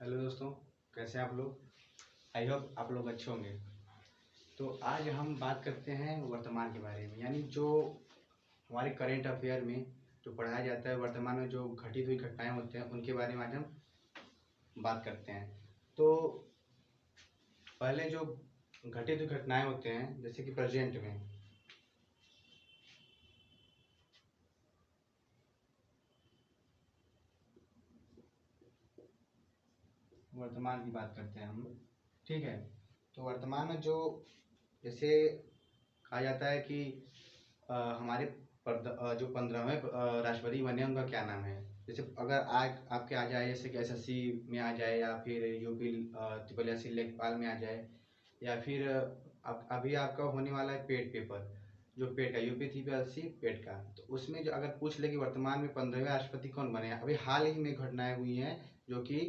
Hello दोस्तों, कैसे हैं आप लोग। आई होप आप लोग अच्छे होंगे। तो आज हम बात करते हैं वर्तमान के बारे में, यानी जो हमारे करेंट अफेयर में जो पढ़ाया जाता है, वर्तमान में जो घटित हुई घटनाएं होते हैं उनके बारे में आज हम बात करते हैं। तो पहले जो घटित हुई घटनाएं होते हैं, जैसे कि प्रेजेंट में वर्तमान की बात करते हैं हम, ठीक है। तो वर्तमान में जो जैसे कहा जाता है कि हमारे जो 15वें राष्ट्रपति बने उनका क्या नाम है। जैसे अगर आज आपके आ जाए, जैसे कि एसएससी में आ जाए, या फिर यूपी ट्रिपल एस लेखपाल में आ जाए, या फिर अभी आपका होने वाला है पेट पेपर, जो पेट का यूपी ट्रिपल एस पेट का। तो उसमें जो अगर पूछ ले कि वर्तमान में 15वें राष्ट्रपति कौन बने हैं, अभी हाल ही में घटनाएं हुई हैं जो कि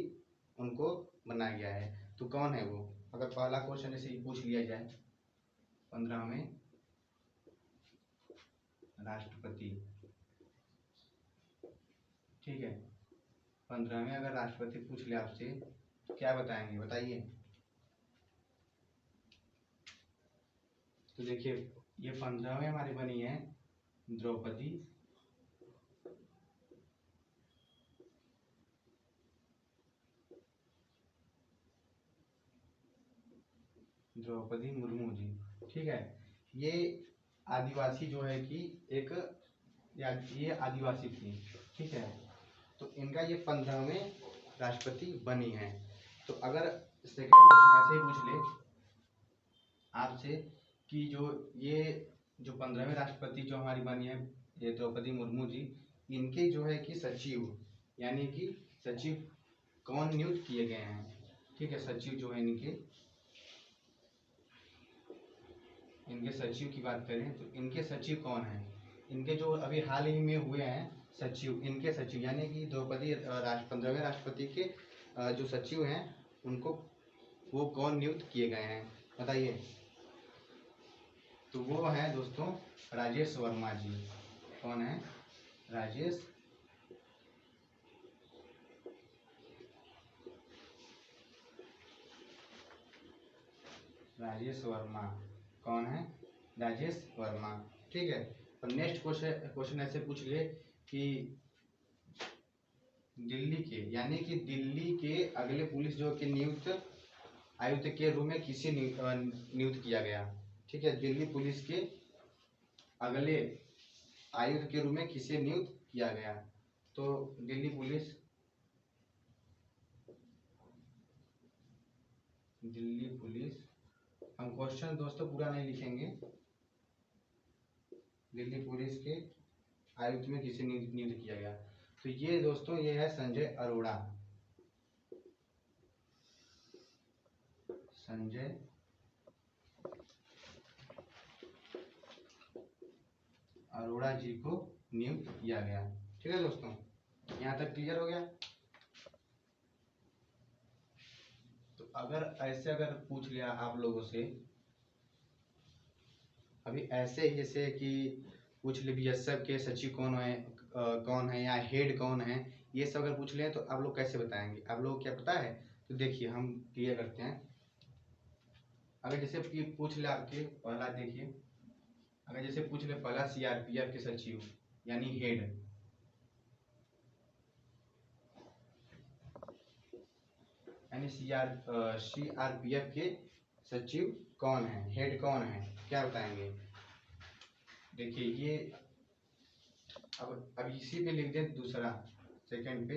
उनको बनाया गया है। तो कौन है वो, अगर पहला क्वेश्चन जैसे पूछ लिया जाए, 15वें राष्ट्रपति, ठीक है। 15वें अगर राष्ट्रपति पूछ ले आपसे तो क्या बताएंगे, बताइए। तो देखिए, ये 15वें हमारी बनी है द्रौपदी मुर्मू जी, ठीक है। ये आदिवासी जो है कि एक ये आदिवासी थी, ठीक है। तो इनका ये 15वें राष्ट्रपति बनी है। तो अगर सेकंड क्वेश्चन ऐसे ही पूछ ले आपसे कि जो 15वें राष्ट्रपति जो हमारी बनी है ये द्रौपदी मुर्मू जी, इनके जो है कि सचिव, यानी कि सचिव कौन नियुक्त किए गए हैं, ठीक है। सचिव जो है इनके सचिव की बात करें तो इनके सचिव कौन हैं, इनके जो अभी हाल ही में हुए हैं सचिव, इनके सचिव यानी कि द्रौपदी 15वें राष्ट्रपति के जो सचिव हैं उनको वो कौन नियुक्त किए गए हैं, बताइए। तो वो हैं दोस्तों राजेश वर्मा जी। कौन है? राजेश वर्मा। कौन है? राजेश वर्मा, ठीक है। और नेक्स्ट क्वेश्चन ऐसे पूछ ले कि दिल्ली के, यानी कि दिल्ली के अगले पुलिस जो कि नियुक्त आयुक्त के रूप में किसे नियुक्त किया गया, ठीक है। दिल्ली पुलिस के अगले आयुक्त के रूप में किसे नियुक्त किया गया। तो दिल्ली पुलिस, हम क्वेश्चन दोस्तों पूरा नहीं लिखेंगे। दिल्ली पुलिस के आयुक्त में किसे नियुक्त किया गया। तो ये दोस्तों ये है संजय अरोड़ा। संजय अरोड़ा जी को नियुक्त किया गया, ठीक है दोस्तों। यहाँ तक क्लियर हो गया। तो अगर पूछ लिया आप लोगों से, अभी ऐसे ही जैसे कि पूछ ले बीएसएफ के सचिव कौन है या हेड कौन है, ये सब अगर पूछ ले तो आप लोग कैसे बताएंगे, आप लोग क्या पता है। तो देखिए हम क्लियर करते हैं। अगर जैसे पूछ ले आपके पहला, देखिए अगर जैसे पूछ ले पहला सीआरपीएफ के सचिव यानी हेड, यानी सीआरपीएफ के सचिव कौन है, हेड कौन है, क्या बताएंगे। देखिए ये अब इसी पे लिख दें दूसरा, सेकंड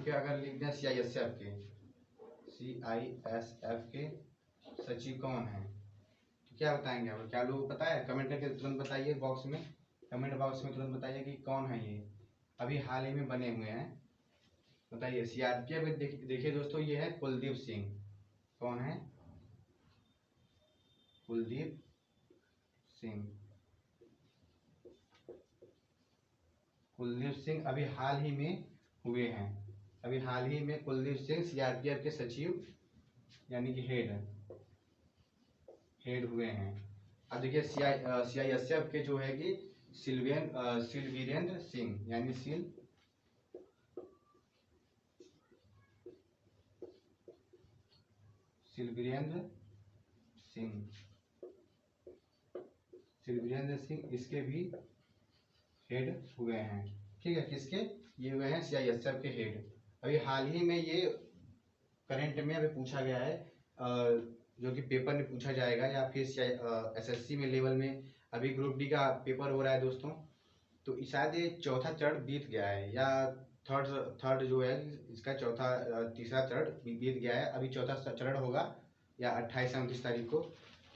पे अगर लिख दें सीआईएसएफ के सचिव कौन है, तो क्या बताएंगे आप, क्या लोग पता है, कमेंट करके तुरंत बताइए बॉक्स में, कमेंट बॉक्स में तुरंत बताइए कि कौन है ये, अभी हाल ही में बने हुए हैं, बताइए। सीआरपीएफ देखिए दोस्तों, ये है कुलदीप सिंह। कौन है? कुलदीप सिंह अभी हाल ही में हुए हैं। अभी हाल ही में कुलदीप सिंह सीआरपीएफ के सचिव यानी कि हेड हुए हैं। अब देखिए सीआईएसएफ के जो है कि सिलवीरेंद्र सिंह, यानी शिववीरेंद्र सिंह, शिववीरेंद्र सिंह इसके भी हेड हुए हैं। ठीक है, किसके? ये हुए हैं CISF के हेड। अभी हाल ही में ये करंट में अभी पूछा गया है, जो कि पेपर में पूछा जाएगा, या फिर SSC में लेवल में अभी ग्रुप डी का पेपर हो रहा है दोस्तों। तो शायद ये चौथा चरण बीत गया है, या थर्ड जो है इसका तीसरा चरण बीत गया है, अभी चौथा चरण होगा या 28-29 तारीख को।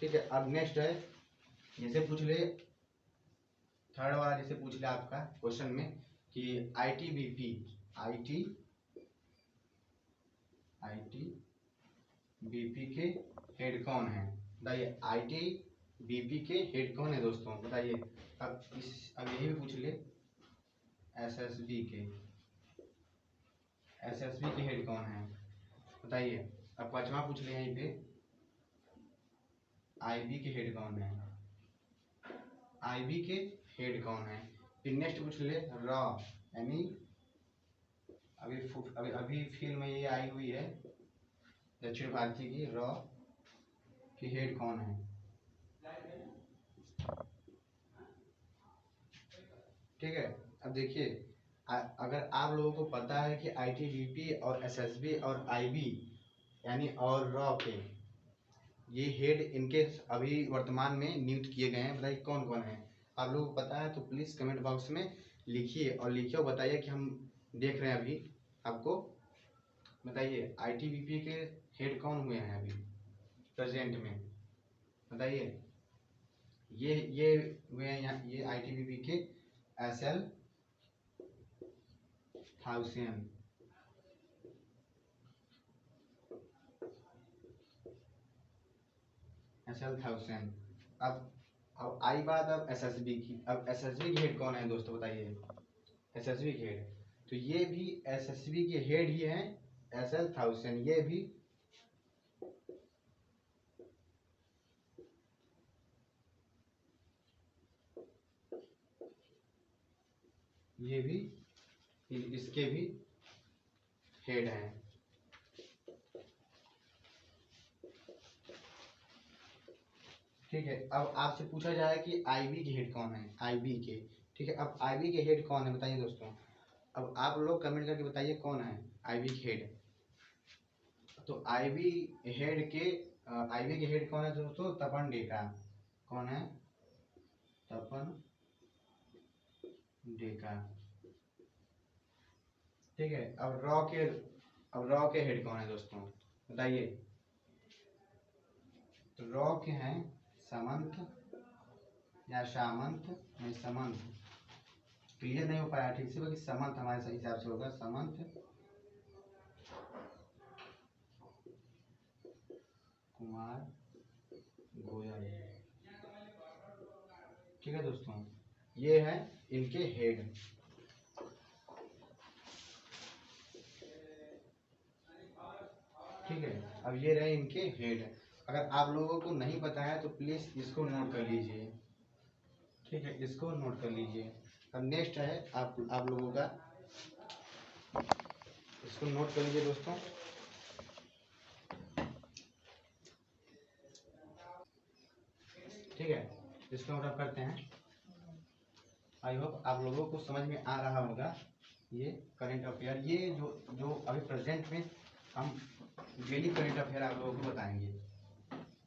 ठीक है, अब नेक्स्ट है, जैसे पूछ ले थर्ड वाला, जैसे पूछ ले आपका क्वेश्चन में कि ITBP के हेड कौन है? बताइए, ITBP के हेड कौन है दोस्तों, बताइए। अब यही भी पूछ ले SSB के हेड कौन है, बताइए। अब पांचवा पूछ ले यहीं पे IB के हेड कौन है, IB के हेड कौन है। फिर नेक्स्ट पूछ ले रॉ, यानी अभी फिल्म में ये आई हुई है दक्षिण भारतीय की, रॉ की हेड कौन है। ठीक है, अब देखिए, अगर आप लोगों को पता है कि ITBP और SSB और IB यानी और रॉ के ये हेड इनके अभी वर्तमान में नियुक्त किए गए हैं, बताइए कौन कौन है। आप लोगों को पता है तो प्लीज कमेंट बॉक्स में लिखिए और बताइए कि हम देख रहे हैं अभी। आपको बताइए ITBP के हेड कौन हुए हैं अभी प्रेजेंट में, बताइए। ये हुए हैं यहाँ, ये ITBP के SL 1000, अब आई बात अब SSB की। अब SSB के हेड कौन है दोस्तों, बताइए। SSB के हेड, तो ये भी SSB के हेड ही हैं, SL 1000, ये भी इसके भी हेड हैं। ठीक है, अब आपसे पूछा जाए कि IB के हेड कौन है, IB के। ठीक है, अब IB के हेड कौन है, बताइए दोस्तों। अब आप लोग कमेंट करके बताइए कौन है IB के हेड। तो IB के हेड कौन है दोस्तों, तपन डेका। कौन है? तपन डेका। ठीक है, अब रॉ के हेड कौन है दोस्तों, बताइए। तो रॉ के हैं सामंत या सामंत, नहीं समंत, क्लियर नहीं हो पाया ठीक से, बाकी समंत हमारे सही हिसाब से होगा, समंत कुमार गोयल। ठीक है दोस्तों, ये है इनके हेड। ठीक है, अब ये रहे इनके हेड। अगर आप लोगों को नहीं पता है तो प्लीज इसको नोट कर लीजिए। ठीक है, इसको नोट कर लीजिए। अब नेक्स्ट है आप लोगों का, इसको नोट कर लीजिए दोस्तों। ठीक है, इसको नोट करते हैं। आई होप आप लोगों को समझ में आ रहा होगा ये करंट अफेयर। ये जो अभी प्रेजेंट में हम डेली करंट अफेयर आप लोगों को बताएंगे।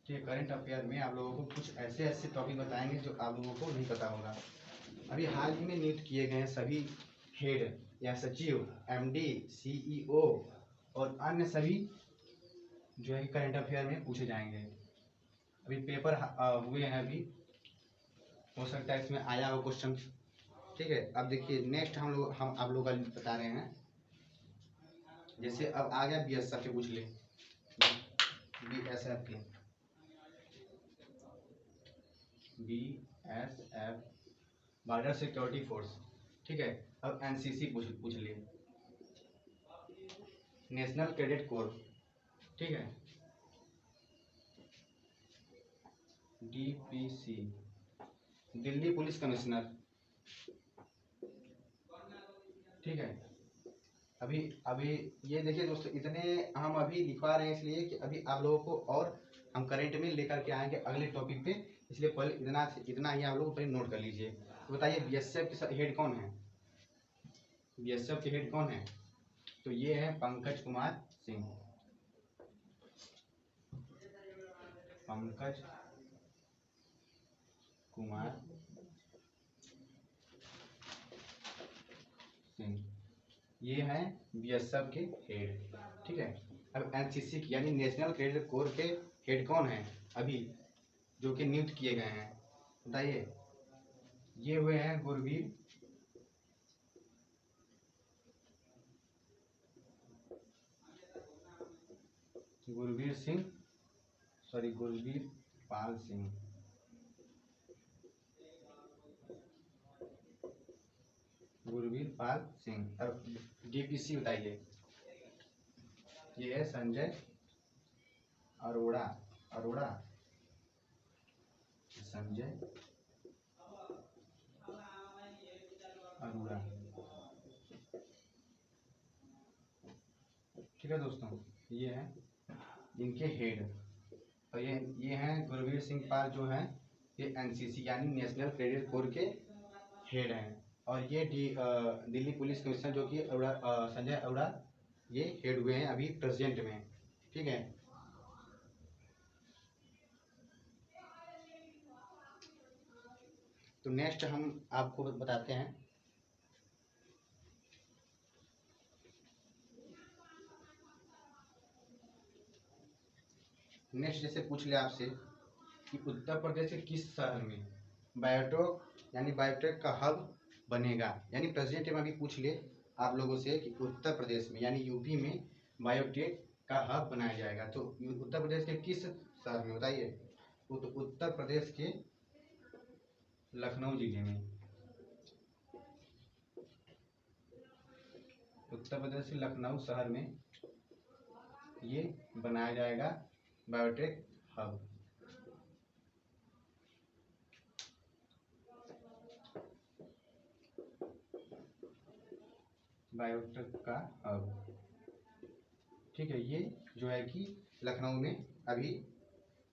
ठीक है, करंट अफेयर में आप लोगों को कुछ ऐसे टॉपिक बताएंगे जो आप लोगों को नहीं पता होगा। अभी हाल ही में नियुक्त किए गए सभी हेड या सचिव, MD, CEO और अन्य सभी जो है करंट अफेयर में पूछे जाएंगे। अभी पेपर हुए हैं, अभी हो सकता है इसमें आया हो क्वेश्चन। ठीक है, अब देखिए नेक्स्ट हम आप लोग का बता रहे हैं। जैसे अब आ गया BSF के, पूछ ले BSF के, BSF बॉर्डर सिक्योरिटी फोर्स। ठीक है, अब NCC पूछ लिए, नेशनल कैडेट कोर। ठीक है, DPC दिल्ली पुलिस कमिश्नर। ठीक है, अभी अभी ये देखिए दोस्तों, इतने हम अभी लिखवा रहे हैं इसलिए कि अभी आप लोगों को और हम करेंट में लेकर के आएंगे अगले टॉपिक पे, इसलिए पहले इतना ही आप लोग पहले नोट कर लीजिए। तो बताइए बीएसएफ के हेड कौन है? बीएसएफ के हेड कौन है? तो ये है पंकज कुमार सिंह। पंकज कुमार सिंह, ये है बीएसएफ के हेड। ठीक है। अब एनसीसी यानी नेशनल कैडेट कोर के हेड कौन है अभी जो कि नियुक्त किए गए हैं? बताइए। ये हुए हैं गुरवीर सिंह, सॉरी गुरवीर पाल सिंह। गुरवीर पाल सिंह। अब डीपीसी बताइए। ये है संजय अरोड़ा। अरोड़ा, संजय अरोड़ा। ठीक है दोस्तों, ये है इनके हेड। और ये हैं गुरवीर सिंह पाल जो हैं, ये एनसीसी यानी नेशनल कैडेट कोर के हेड हैं। और ये दिल्ली पुलिस कमिश्नर जो कि संजय अरोड़ा, ये हेड हुए हैं अभी प्रेजेंट में। ठीक है। तो नेक्स्ट हम आपको बताते हैं। नेक्स्ट जैसे पूछ ले आपसे कि उत्तर प्रदेश के किस शहर में बायोटेक का हब बनेगा, यानी प्रेजेंट में अभी पूछ ले आप लोगों से कि उत्तर प्रदेश में यानी यूपी में बायोटेक का हब बनाया जाएगा। तो उत्तर प्रदेश के किस शहर में बताइए? तो उत्तर प्रदेश के लखनऊ जिले में। उत्तर प्रदेश के लखनऊ शहर में ये बनाया जाएगा बायोटेक हब। बायोटेक का हब। ठीक है। ये जो है कि लखनऊ में अभी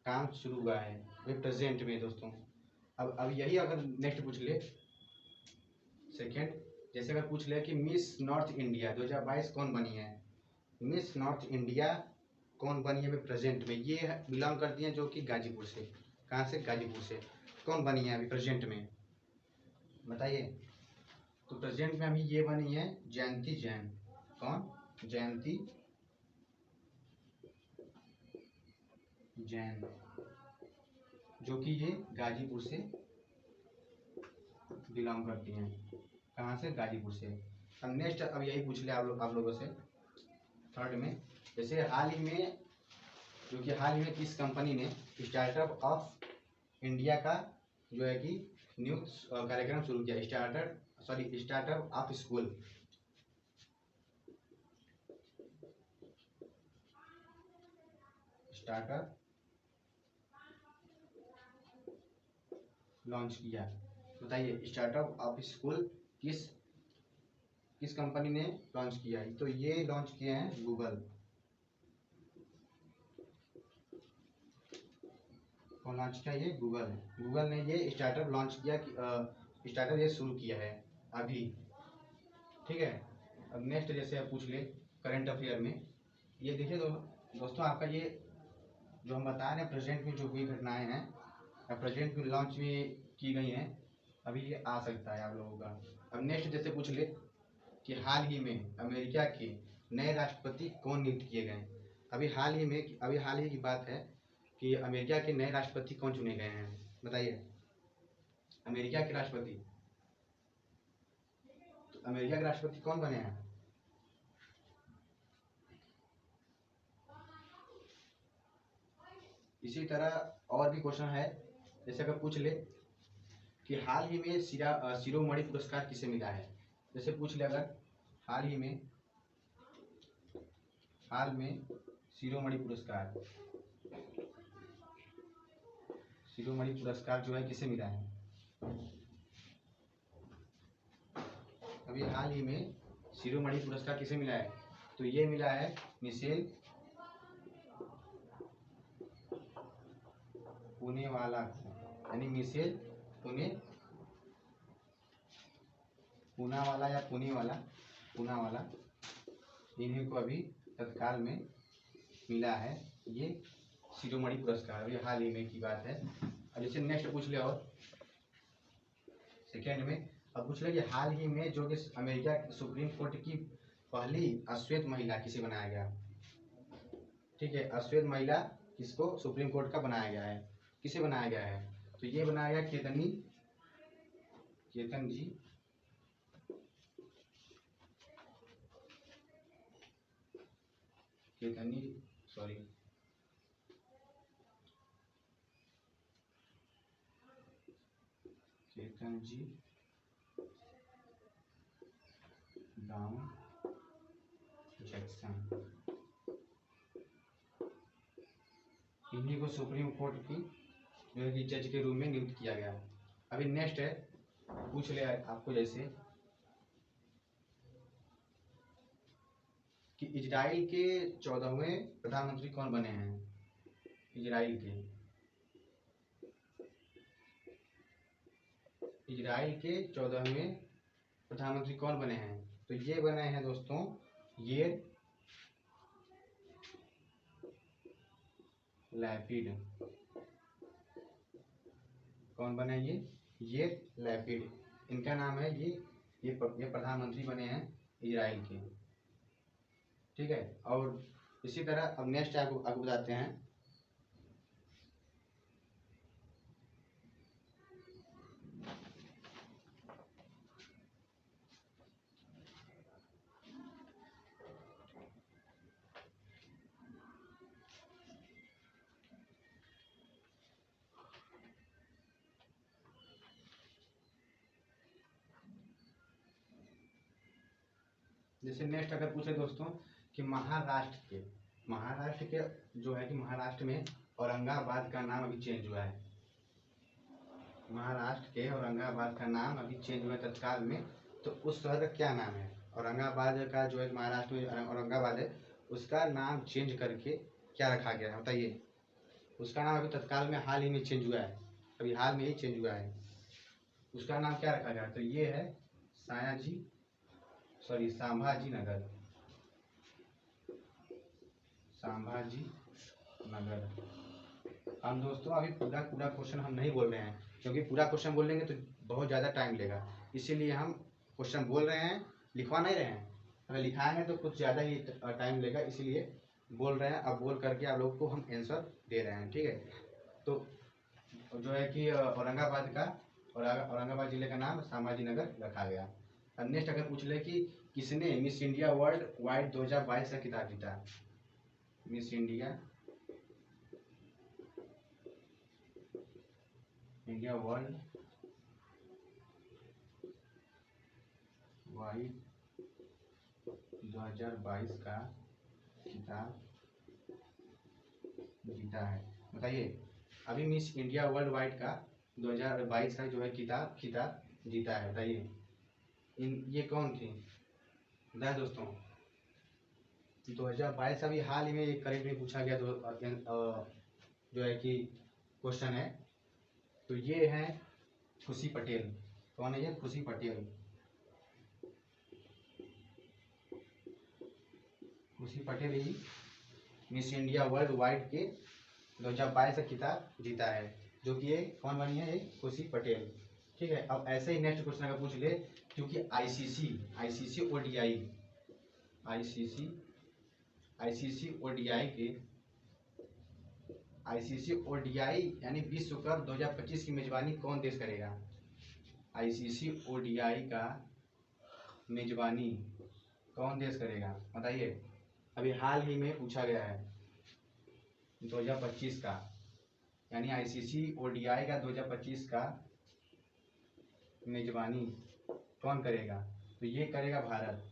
काम शुरू हुआ है अभी प्रेजेंट में दोस्तों। अब यही अगर नेक्स्ट पूछ ले सेकेंड, जैसे अगर पूछ ले कि मिस नॉर्थ इंडिया 2022 कौन बनी है? मिस नॉर्थ इंडिया कौन बनी है अभी प्रेजेंट में? ये बिलोंग करती हैं जो कि गाजीपुर से। कहाँ से? गाजीपुर से। कौन बनी है अभी प्रेजेंट में बताइए? तो प्रेजेंट में अभी ये बनी है जयंती जैन। कौन? जयंती जैन, जो कि ये गाजीपुर से बिलोंग करती हैं। कहाँ से? गाजीपुर से। अब नेक्स्ट अब यही पूछ ले आप लोगों से थर्ड में, जैसे हाल ही में किस कंपनी ने स्टार्टअप ऑफ इंडिया का जो है कि न्यूज कार्यक्रम शुरू किया? Startup of school. Startup launch किया। बताइए स्टार्टअप ऑफ स्कूल किस कंपनी ने लॉन्च किया है? तो ये लॉन्च किए हैं गूगल। कौन लॉन्च किया? ये गूगल। गूगल ने ये स्टार्टअप लॉन्च किया कि स्टार्टअप ये शुरू किया है अभी। ठीक है। अब नेक्स्ट जैसे आप पूछ ले करंट अफेयर में, ये देखिए दोस्तों आपका ये जो हम बता रहे हैं प्रेजेंट में जो हुई घटनाएं हैं या प्रेजेंट में लॉन्च में की गई हैं, अभी ये आ सकता है आप लोगों का। अब नेक्स्ट जैसे पूछ ले कि हाल ही में अमेरिका के नए राष्ट्रपति कौन नियुक्त किए गए? अभी हाल ही की बात है कि अमेरिका के नए राष्ट्रपति कौन चुने गए हैं? बताइए। अमेरिका के राष्ट्रपति, तो अमेरिका के राष्ट्रपति कौन बने हैं? इसी तरह और भी क्वेश्चन है, जैसे अगर पूछ ले कि हाल ही में शिरोमणि पुरस्कार किसे मिला है? जैसे पूछ ले अगर हाल में शिरोमणि पुरस्कार जो है किसे मिला है? अभी हाल ही में शिरोमणि पुरस्कार किसे मिला है? तो ये मिला है मिशेल पुनेवाला को, यानी मिशेल पूनावाला या पूनावाला, इन्हीं को अभी तत्काल में मिला है ये शिरोमणि पुरस्कार, अभी हाल ही में की बात है। अब जैसे नेक्स्ट पूछ ले, और सेकेंड में अब पूछ ले कि हाल ही में जो कि अमेरिका सुप्रीम कोर्ट की पहली अश्वेत महिला किसे बनाया गया? ठीक है, अश्वेत महिला किसको सुप्रीम कोर्ट का बनाया गया है, किसे बनाया गया है? तो ये बनाया गया केतन जी ब्राउन जैक्सन, इन्हीं को सुप्रीम कोर्ट की जो है कि जज के रूप में नियुक्त किया गया। अभी नेक्स्ट है, पूछ ले आपको जैसे कि इजराइल के 14वें प्रधानमंत्री कौन बने हैं? इजराइल के 14वें प्रधानमंत्री कौन बने हैं? तो ये बने हैं दोस्तों याइर लैपिड। कौन बने ये? याइर लैपिड, इनका नाम है ये प्रधानमंत्री बने हैं इजराइल के। ठीक है, और इसी तरह अब नेक्स्ट आपको बताते हैं जैसे नेक्स्ट अगर पूछे दोस्तों कि महाराष्ट्र के जो है कि महाराष्ट्र में औरंगाबाद का नाम अभी चेंज हुआ है। महाराष्ट्र के औरंगाबाद का नाम अभी चेंज हुआ है तत्काल में, तो उस शहर का क्या नाम है? औरंगाबाद का जो है महाराष्ट्र में औरंगाबाद है, उसका नाम चेंज करके क्या रखा गया है बताइए? उसका नाम अभी तत्काल में हाल ही में चेंज हुआ है, अभी हाल में ही चेंज हुआ है। उसका नाम क्या रखा गया? तो ये है संभाजी नगर। हम दोस्तों अभी पूरा क्वेश्चन हम नहीं बोल रहे हैं, क्योंकि पूरा क्वेश्चन बोलेंगे तो बहुत ज़्यादा टाइम लेगा, इसीलिए हम क्वेश्चन बोल रहे हैं, लिखवा नहीं रहे हैं। अगर लिखाएंगे तो कुछ ज़्यादा ही टाइम लेगा, इसीलिए बोल रहे हैं। अब बोल करके आप लोग को हम आंसर दे रहे हैं। ठीक है, तो जो है कि औरंगाबाद जिले का नाम संभाजी नगर रखा गया। अब नेक्स्ट अगर पूछ ले कि किसने मिस इंडिया वर्ल्ड वाइड 2022 का खिताब जीता? मिस इंडिया वर्ल्ड वाइड 2022 का खिताब जीता है, बताइए? अभी मिस इंडिया वर्ल्ड वाइड का 2022 का जो है खिताब जीता है, बताइए ये कौन थी? बताए दोस्तों, 2022 अभी हाल ही में एक करेंट में पूछा गया जो है कि क्वेश्चन है। तो ये है खुशी पटेल। कौन है ये? खुशी पटेल। खुशी पटेल ही मिस इंडिया वर्ल्ड वाइड के 2022 का खिताब जीता है, जो कि ये कौन बनी है? ये खुशी पटेल। ठीक है, अब ऐसे ही नेक्स्ट क्वेश्चन अगर पूछ ले, क्योंकि आईसीसी ओडीआई यानी विश्व कप 2025 की मेजबानी कौन देश करेगा? आईसीसी ओडीआई का मेजबानी कौन देश करेगा, बताइए? अभी हाल ही में पूछा गया है 2025 का, यानी आईसीसी ओडीआई का 2025 का मेजबानी कौन करेगा? तो ये करेगा भारत,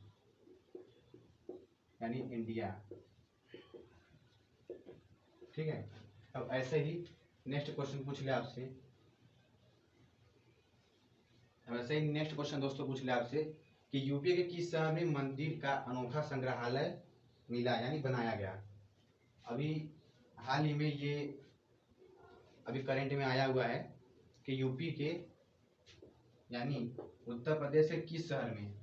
यानी इंडिया। ठीक है, अब ऐसे ही नेक्स्ट क्वेश्चन पूछ ले आपसे। अब ऐसे ही नेक्स्ट क्वेश्चन दोस्तों पूछ ले आपसे कि यूपी के किस शहर में मंदिर का अनोखा संग्रहालय मिला यानी बनाया गया। अभी हाल ही में ये अभी करंट में आया हुआ है कि यूपी के यानी उत्तर प्रदेश के किस शहर में,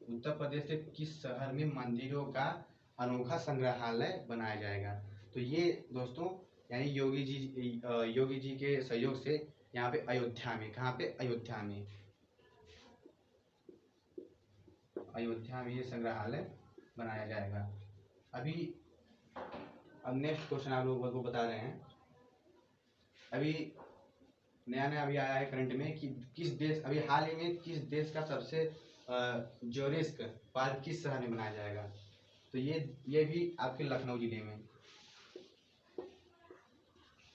उत्तर प्रदेश के किस शहर में मंदिरों का अनोखा संग्रहालय बनाया जाएगा। तो ये दोस्तों यानी योगी जी के सहयोग से यहाँ पे अयोध्या में, कहाँ पे, अयोध्या में, अयोध्या में ये संग्रहालय बनाया जाएगा। अभी अब नेक्स्ट क्वेश्चन आप लोगों को बता रहे हैं। अभी नया नया अभी आया है करंट में कि किस देश, अभी हाल ही में किस देश का सबसे जोरेस्क पार्क किस शहर में बनाया जाएगा। तो ये भी आपके लखनऊ जिले में,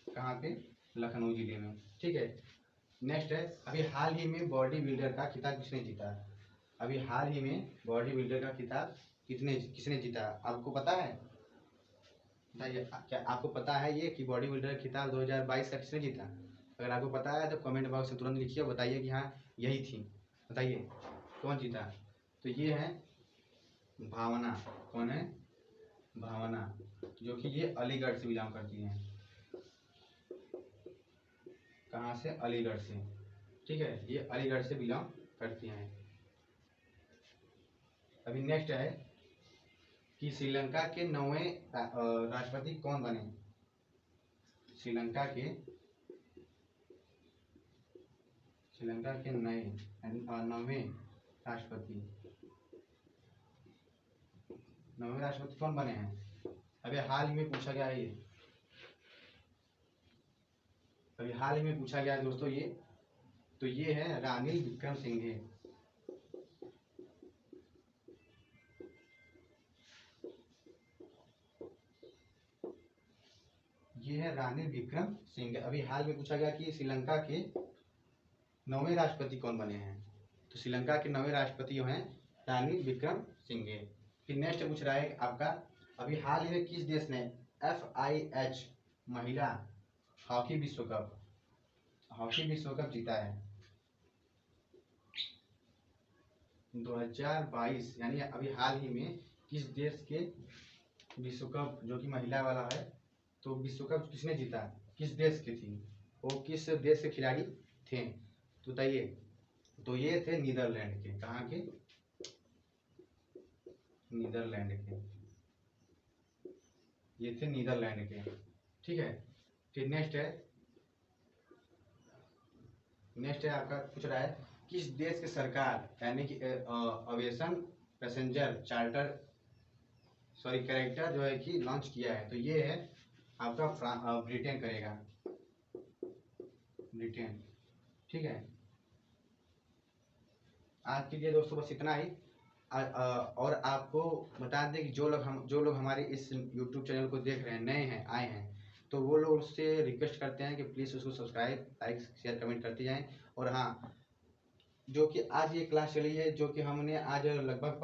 कहाँ पे, लखनऊ जिले में। ठीक है, नेक्स्ट है अभी हाल ही में बॉडी बिल्डर का खिताब किसने जीता। अभी हाल ही में बॉडी बिल्डर का खिताब किसने जीता, आपको पता है, बताइए क्या आपको पता है ये कि बॉडी बिल्डर का खिताब 2022 का किसने जीता। अगर आपको पता है तो कमेंट बॉक्स में तुरंत लिखिए और बताइए कि हाँ यही थी, बताइए कौन जीता। तो ये है भावना, कौन है, भावना, जो कि ये अलीगढ़ से बिलोंग करती हैं। कहाँ से, अलीगढ़ से। ठीक है, ये अलीगढ़ से बिलोंग करती हैं। अभी नेक्स्ट है कि श्रीलंका के 9वें राष्ट्रपति कौन बने। श्रीलंका के नए 9वें राष्ट्रपति, 9वें राष्ट्रपति कौन बने हैं। अभी हाल ही में पूछा गया है ये, अभी हाल ही में पूछा गया है दोस्तों ये। तो ये है रानिल विक्रमसिंघे। ये है रानिल विक्रमसिंघे। अभी हाल में पूछा गया कि श्रीलंका के 9वें राष्ट्रपति कौन बने हैं। तो श्रीलंका के 9वें राष्ट्रपति जो हैं रानिल विक्रमसिंघे। फिर नेक्स्ट पूछ रहा है आपका, अभी हाल ही में किस देश ने FIH महिला हॉकी विश्व कप जीता है 2022, यानी अभी हाल ही में किस देश के विश्व कप जो कि महिला वाला है, तो विश्व कप किसने जीता, किस देश की थी, वो किस देश के खिलाड़ी थे, तो बताइए। तो ये थे नीदरलैंड के, कहाँ के, नीदरलैंड के, ये थे नीदरलैंड के। ठीक है, फिर नेक्स्ट है आपका पूछ रहा है किस देश की सरकार यानी कि अविएशन पैसेंजर चार्टर कैरेक्टर जो है कि लॉन्च किया है। तो ये है आपका ब्रिटेन करेगा, ब्रिटेन। ठीक है, आज के लिए दोस्तों बस इतना ही। और आपको बता दें कि जो लोग हमारे इस YouTube चैनल को देख रहे हैं, नए हैं, आए हैं, तो वो लोग उससे रिक्वेस्ट करते हैं कि प्लीज़ उसको सब्सक्राइब, लाइक, शेयर, कमेंट करते जाएं। और हाँ, जो कि आज ये क्लास चली है, जो कि हमने आज लगभग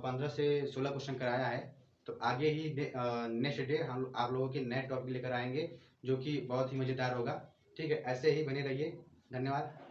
15 से 16 क्वेश्चन कराया है। तो आगे ही नेक्स्ट डे हम आप लोगों के नए टॉपिक लेकर आएंगे जो कि बहुत ही मज़ेदार होगा। ठीक है, ऐसे ही बने रहिए, धन्यवाद।